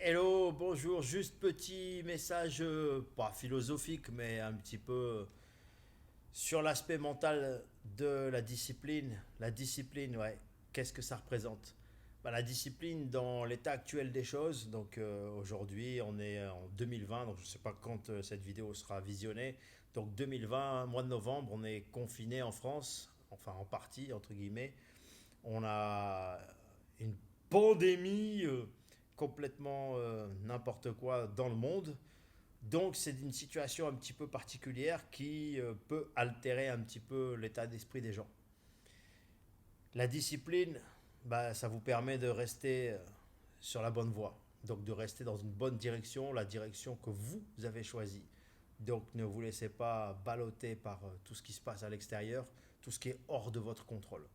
Hello, bonjour, juste petit message, pas philosophique, mais un petit peu sur l'aspect mental de la discipline. La discipline, ouais, qu'est-ce que ça représente? La discipline dans l'état actuel des choses, donc aujourd'hui on est en 2020, donc je ne sais pas quand cette vidéo sera visionnée. Donc 2020, mois de novembre, on est confiné en France, enfin en partie, entre guillemets. On a une pandémie complètement n'importe quoi dans le monde. Donc c'est une situation un petit peu particulière qui peut altérer un petit peu l'état d'esprit des gens. La discipline, ça vous permet de rester sur la bonne voie. Donc de rester dans une bonne direction, la direction que vous avez choisie. Donc ne vous laissez pas balloter par tout ce qui se passe à l'extérieur, tout ce qui est hors de votre contrôle.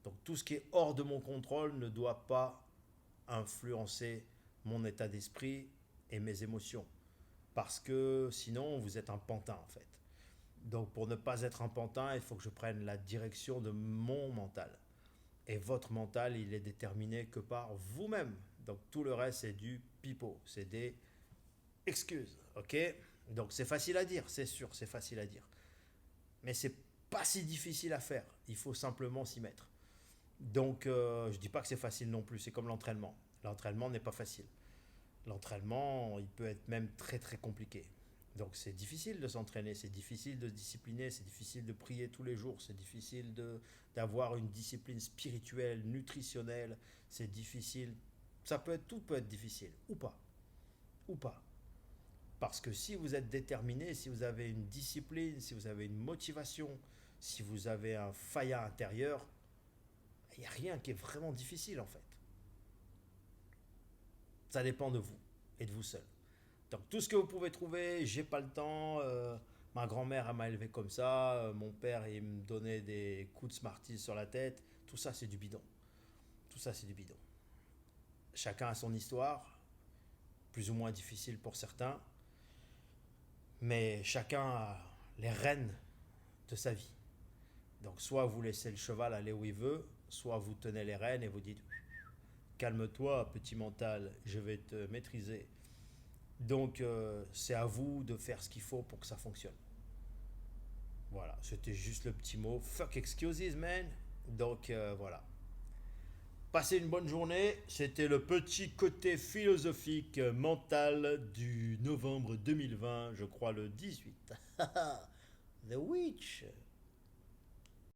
Donc tout ce qui est hors de mon contrôle ne doit pas influencer mon état d'esprit et mes émotions. Parce que sinon, vous êtes un pantin en fait. Donc pour ne pas être un pantin, il faut que je prenne la direction de mon mental. Et votre mental, il est déterminé que par vous-même. Donc tout le reste, c'est du pipeau, c'est des excuses, ok? Donc c'est facile à dire, c'est sûr, c'est facile à dire. Mais c'est pas si difficile à faire. Il faut simplement s'y mettre. Donc je dis pas que c'est facile non plus, c'est comme l'entraînement. L'entraînement n'est pas facile. L'entraînement, il peut être même très très compliqué. Donc c'est difficile de s'entraîner, c'est difficile de se discipliner, c'est difficile de prier tous les jours, c'est difficile d'avoir une discipline spirituelle, nutritionnelle, c'est difficile. Tout peut être difficile, ou pas, ou pas. Parce que si vous êtes déterminé, si vous avez une discipline, si vous avez une motivation, si vous avez un faillat intérieur, il n'y a rien qui est vraiment difficile en fait. Ça dépend de vous et de vous seul. Donc tout ce que vous pouvez trouver, j'ai pas le temps, ma grand-mère elle m'a élevé comme ça, mon père il me donnait des coups de Smarties sur la tête, tout ça c'est du bidon. Tout ça c'est du bidon. Chacun a son histoire, plus ou moins difficile pour certains, mais chacun a les rênes de sa vie. Donc soit vous laissez le cheval aller où il veut, soit vous tenez les rênes et vous dites calme-toi petit mental, je vais te maîtriser. Donc c'est à vous de faire ce qu'il faut pour que ça fonctionne. Voilà, c'était juste le petit mot. Fuck excuses, man. Donc voilà. Passez une bonne journée. C'était le petit côté philosophique mental du novembre 2020, je crois le 18. The Witch.